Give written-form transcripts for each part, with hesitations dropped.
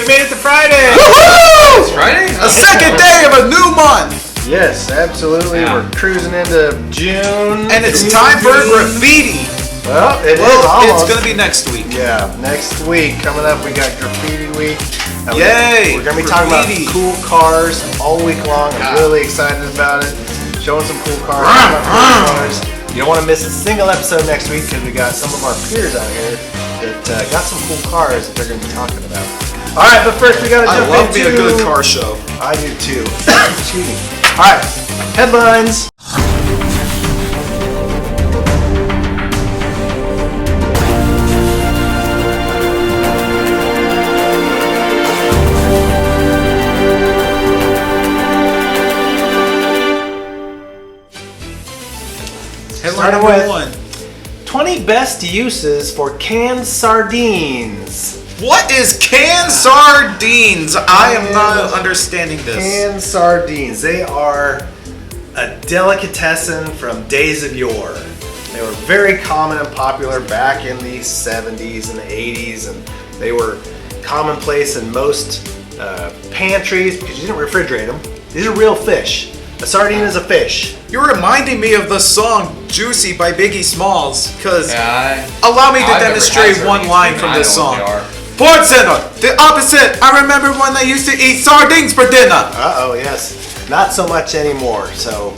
We made it to Friday! Woohoo! It's Friday? A second day of a new month! Yes, absolutely. Yeah. We're cruising into June. And it's time for graffiti! Well, it is Well, almost. it's gonna be next week. Yeah, next week coming up, we got Graffiti Week. Yay! We're gonna be talking about Graffiti. cool cars all week long. I'm really excited about it. Showing some cool cars. talking about cool cars. You don't want to miss a single episode next week because we got some of our peers out here that got some cool cars that they're gonna be talking about. All right, but first we gotta I jump love into. me a good car show. I do too. Excuse me. All right, headlines. Headline Starting number with- one. 20 best uses for canned sardines. What is canned sardines? I am not understanding this. Canned sardines. They are a delicatessen from days of yore. They were very common and popular back in the 70s and the 80s, and they were commonplace in most pantries because you didn't refrigerate them. These are real fish. A sardine is a fish. You're reminding me of the song Juicy by Biggie Smalls, because Yeah, allow me to I've never demonstrate had one sardines, line but from I this know what song. they are. Sports Center, the opposite. I remember when I used to eat sardines for dinner. Uh-oh, yes. Not so much anymore,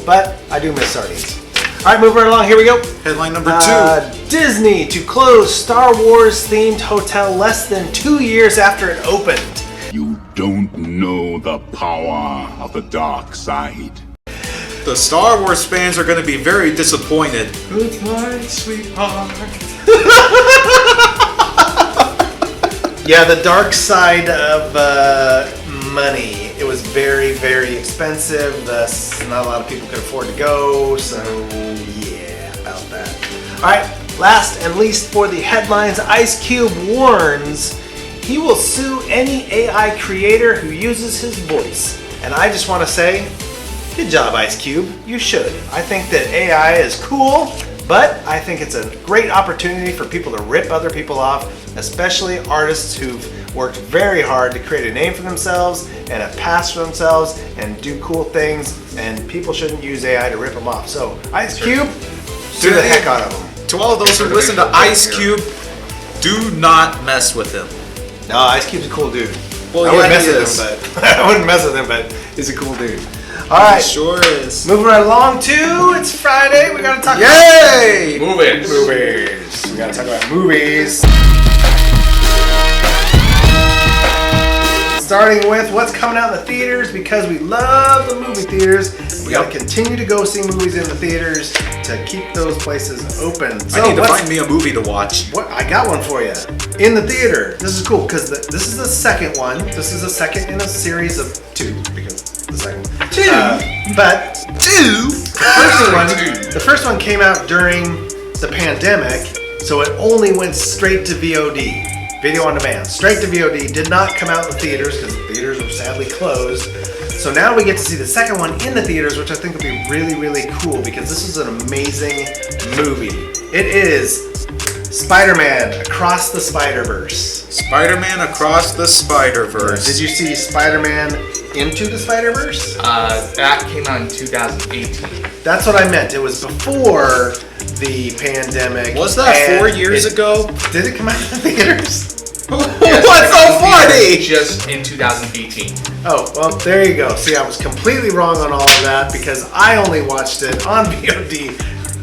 but I do miss sardines. All right, moving right along. Here we go. Headline number two. Disney to close Star Wars themed hotel less than 2 years after it opened. You don't know the power of the dark side. The Star Wars fans are going to be very disappointed. Good night, sweetheart. Yeah, the dark side of money. It was very, very expensive. Thus, not a lot of people could afford to go. So, yeah, about that. All right, last and least for the headlines, Ice Cube warns he will sue any AI creator who uses his voice. And I just want to say, good job, Ice Cube. You should. I think that AI is cool, but I think it's a great opportunity for people to rip other people off, especially artists who've worked very hard to create a name for themselves and a past for themselves and do cool things, and people shouldn't use AI to rip them off. So, Ice Cube, sue the heck out of them. To all of those who listen to Ice Cube, do not mess with him. No, Ice Cube's a cool dude. Well, I yeah, wouldn't mess he with is. him, but I wouldn't mess with him, but he's a cool dude. All right, Sure is. moving right along to it's Friday. We gotta talk Yay! Movies. about movies. We gotta talk about movies. Starting with what's coming out in the theaters, because we love the movie theaters. We gotta continue to go see movies in the theaters to keep those places open. So I need to what's- find me a movie to watch. What I got one for you in the theater. This is cool because this is the second one. This is the second in a series of two because the second. Two. But Two. the first one came out during the pandemic, so it only went straight to VOD, video on demand, straight to VOD. Did not come out in the theaters because the theaters were sadly closed. So now we get to see the second one in the theaters, which I think will be really, really cool because this is an amazing movie. It is Spider-Man Across the Spider-Verse. Spider-Man Across the Spider-Verse. Did you see Spider-Man Into the Spider-Verse? That came out in 2018. That's what I meant. It was before the pandemic. Was that and 4 years ago? Did it come out in the theaters? Yes, What's so funny? Just in 2018. Oh, well, there you go. See, I was completely wrong on all of that because I only watched it on VOD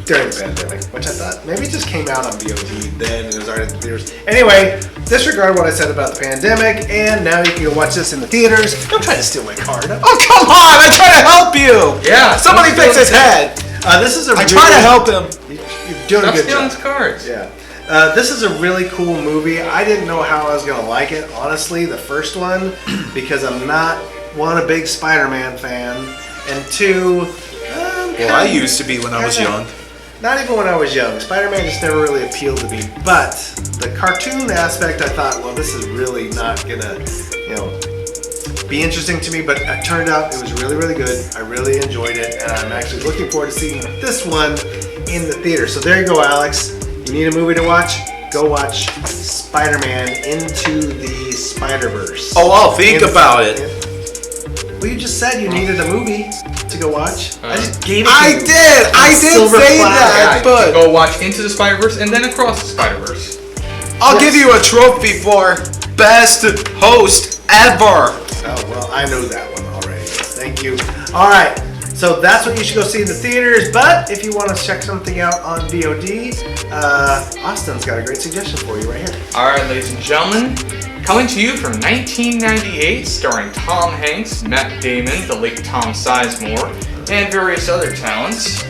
during the pandemic, which I thought maybe it just came out on VOD then and it was already in the theaters. Anyway, disregard what I said about the pandemic, and now you can go watch this in the theaters. Don't try to steal my card. Oh, come on! I try to help you! Yeah. Somebody fix his head! This is a I try to help him. You're doing a Stop good stealing job. his cards. Yeah. This is a really cool movie. I didn't know how I was going to like it, honestly, the first one, because I'm not, one, a big Spider-Man fan, and two, Well, I used to be when I was young. Not even when I was young. Spider-Man just never really appealed to me. But the cartoon aspect, I thought, well, this is really not going to, be interesting to me. But it turned out it was really, really good. I really enjoyed it. And I'm actually looking forward to seeing this one in the theater. So there you go, Alex. You need a movie to watch? go watch Spider-Man Into the Spider-Verse. Oh, I'll think about it. Well, you just said you needed a movie to go watch. I just gave it to I you. did Silver say platter. that, Yeah, but go watch Into the Spider-Verse and then Across the Spider-Verse. I'll give you a trophy for best host ever. Oh, well, I know that one already. Thank you. All right. So that's what you should go see in the theaters. But if you want to check something out on VOD, Austin's got a great suggestion for you right here. All right, ladies and gentlemen, coming to you from 1998, starring Tom Hanks, Matt Damon, the late Tom Sizemore, and various other talents.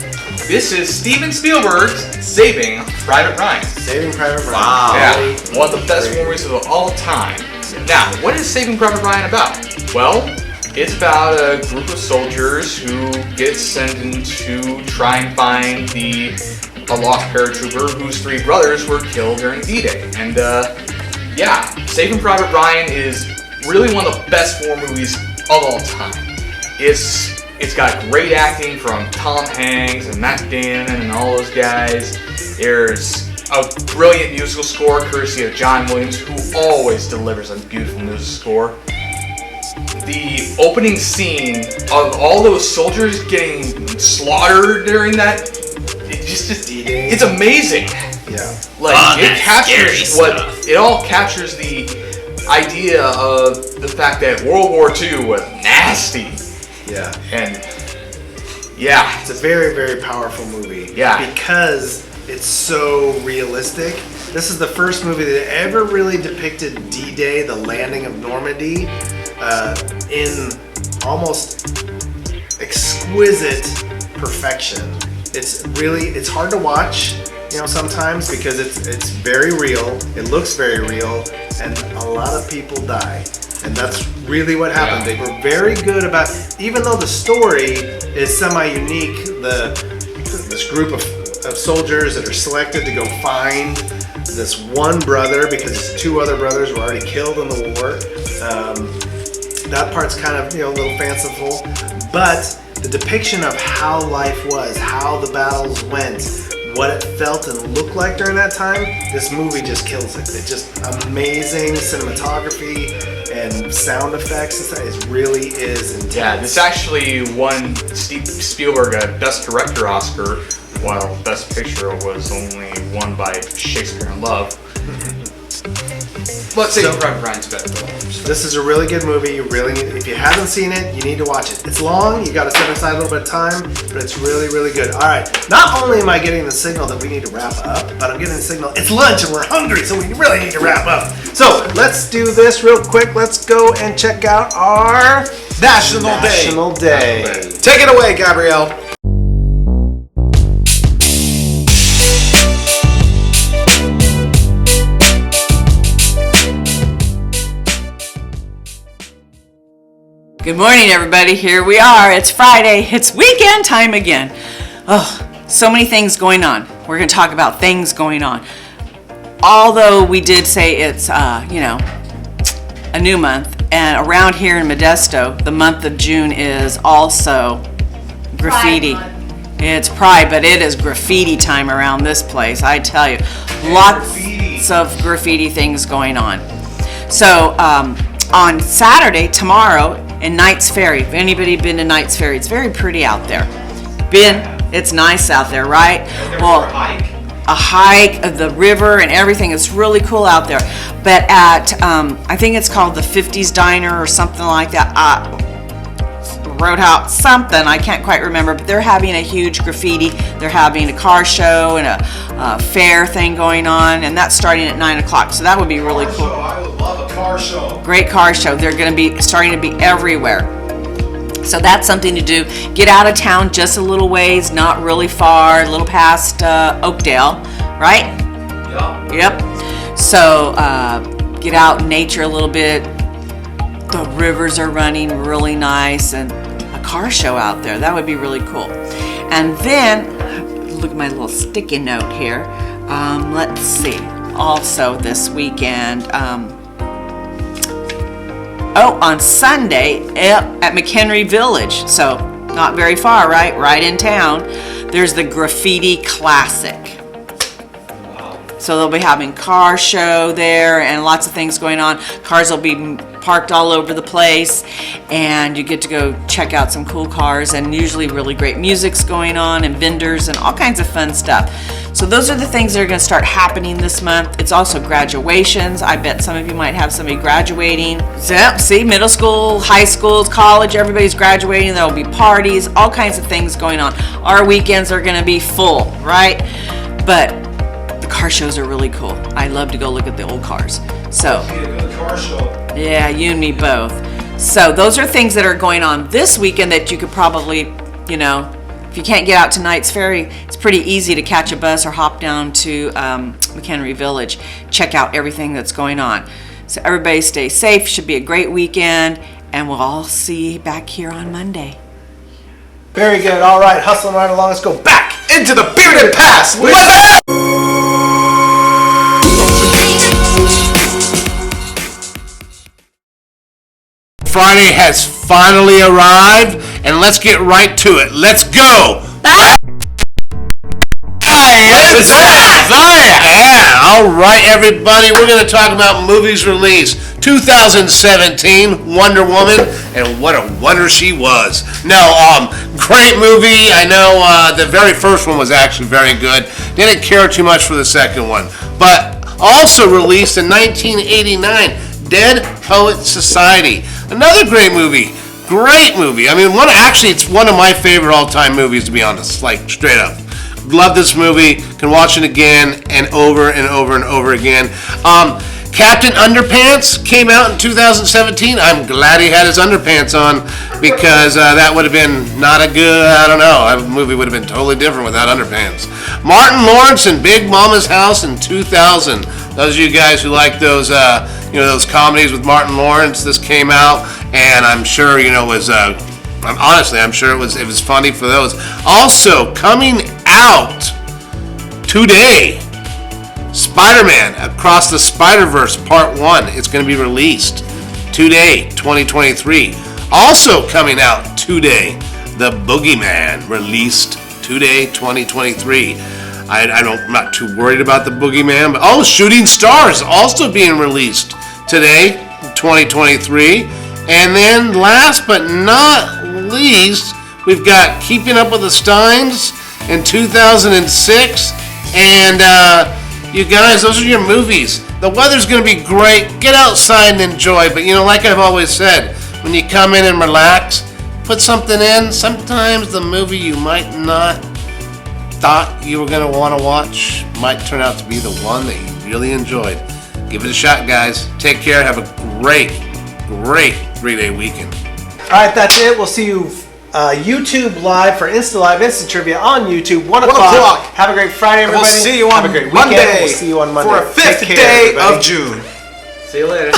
This is Steven Spielberg's Saving Private Ryan. Saving Private Ryan. Wow. Yeah, one of the best movies of all time. Now, what is Saving Private Ryan about? Well, it's about a group of soldiers who get sent in to try and find a lost paratrooper whose 3 brothers were killed during D-Day. And yeah, Saving Private Ryan is really one of the best war movies of all time. It's got great acting from Tom Hanks and Matt Damon and all those guys. There's a brilliant musical score courtesy of John Williams, who always delivers a beautiful music score. The opening scene of all those soldiers getting slaughtered during that, it's amazing. Yeah. Like it captures it all captures the idea of the fact that World War II was nasty. Yeah. And yeah, It's a very, very powerful movie. Yeah. Because it's so realistic. This is the first movie that ever really depicted D-Day, the landing of Normandy, in almost exquisite perfection. It's hard to watch, sometimes because it's very real. It looks very real, and a lot of people die. And that's really what happened. Yeah. They were very good about, even though the story is semi-unique, this group of soldiers that are selected to go find this one brother because his 2 other brothers were already killed in the war. That part's kind of a little fanciful, but the depiction of how life was, how the battles went, what it felt and looked like during that time, this movie just kills it. It's just amazing cinematography and sound effects and stuff. It really is intense. yeah. This actually won Steve Spielberg a Best Director Oscar, while Best Picture was only won by Shakespeare in Love. But Saving Private Ryan's better. This is a really good movie. You really need, if you haven't seen it, you need to watch it. It's long, you gotta set aside a little bit of time, but it's really, really good. All right, not only am I getting the signal that we need to wrap up, but I'm getting the signal it's lunch and we're hungry, so we really need to wrap up. So let's do this real quick. Let's go and check out our National Day. Take it away, Gabrielle. Good morning, everybody. Here we are. It's Friday. It's weekend time again. Oh, so many things going on. We're going to talk about things going on. Although we did say it's, a new month, and around here in Modesto, the month of June is also graffiti. It's Pride, but it is graffiti time around this place. I tell you, lots of graffiti things going on. So on Saturday, tomorrow, in Knight's Ferry. If anybody been to Knight's Ferry, it's very pretty out there. It's nice out there, right? Well, a hike of the river and everything. It's really cool out there. But at, I think it's called the 50s Diner or something like that. Roadhouse, something, I can't quite remember, but they're having a huge graffiti. They're having a car show and a fair thing going on, and that's starting at 9 o'clock, so that would be really cool. I would love a car show. Great car show. They're going to be starting to be everywhere. So that's something to do. Get out of town just a little ways, not really far, a little past Oakdale, right? Yeah. Yep. So get out in nature a little bit. The rivers are running really nice, and a car show out there. That would be really cool. And then, look at my little sticky note here. Let's see. Also this weekend, on Sunday at McHenry Village. So not very far, right? Right in town. There's the Graffiti Classic. So they'll be having car show there and lots of things going on. Cars will be parked all over the place, and you get to go check out some cool cars, and usually really great music's going on and vendors and all kinds of fun stuff. So those are the things that are going to start happening this month. It's also graduations. I bet some of you might have somebody graduating. So, see, middle school, high schools, college, everybody's graduating. There'll be parties, all kinds of things going on. Our weekends are going to be full, right? But the car shows are really cool. I love to go look at the old cars. So, yeah, you and me both. So those are things that are going on this weekend that you could probably, if you can't get out tonight's ferry, it's pretty easy to catch a bus or hop down to McHenry Village, check out everything that's going on. So everybody stay safe. Should be a great weekend, and we'll all see you back here on Monday. Very good. All right, hustling right along. Let's go back Into the bearded past with Friday has finally arrived, and let's get right to it. Let's go! Yeah, all right, everybody. We're going to talk about movies released 2017, Wonder Woman, and what a wonder she was. No, great movie. I know the very first one was actually very good. Didn't care too much for the second one, but also released in 1989, Dead Poets Society. Another great movie. Great movie. I mean, it's one of my favorite all-time movies, to be honest, like straight up. Love this movie. Can watch it again and over and over and over again. Captain Underpants came out in 2017. I'm glad he had his underpants on, because that would have been not a good, the movie would have been totally different without underpants. Martin Lawrence and Big Mama's House in 2000. Those of you guys who like those, those comedies with Martin Lawrence, this came out, and I'm sure, I'm sure it was funny for those. Also, coming out today, Spider-Man Across the Spider-Verse Part 1 is going to be released today, 2023. Also coming out today, The Boogeyman, released today, 2023. I'm not too worried about The Boogeyman, but Shooting Stars also being released today, 2023. And then last but not least, we've got Keeping Up with the Steins in 2006. And you guys, those are your movies. The weather's going to be great. Get outside and enjoy. But like I've always said, when you come in and relax, put something in. Sometimes the movie you might not thought you were going to want to watch might turn out to be the one that you really enjoyed. Give it a shot, guys. Take care. Have a great 3-day weekend. All right, that's it. We'll see you YouTube Live for Insta Live, Instant Trivia on YouTube, 1 o'clock. Have a great Friday, everybody. We'll see you on Have a great Monday. weekend. We'll see you on Monday. For a 5th day of June. See you later.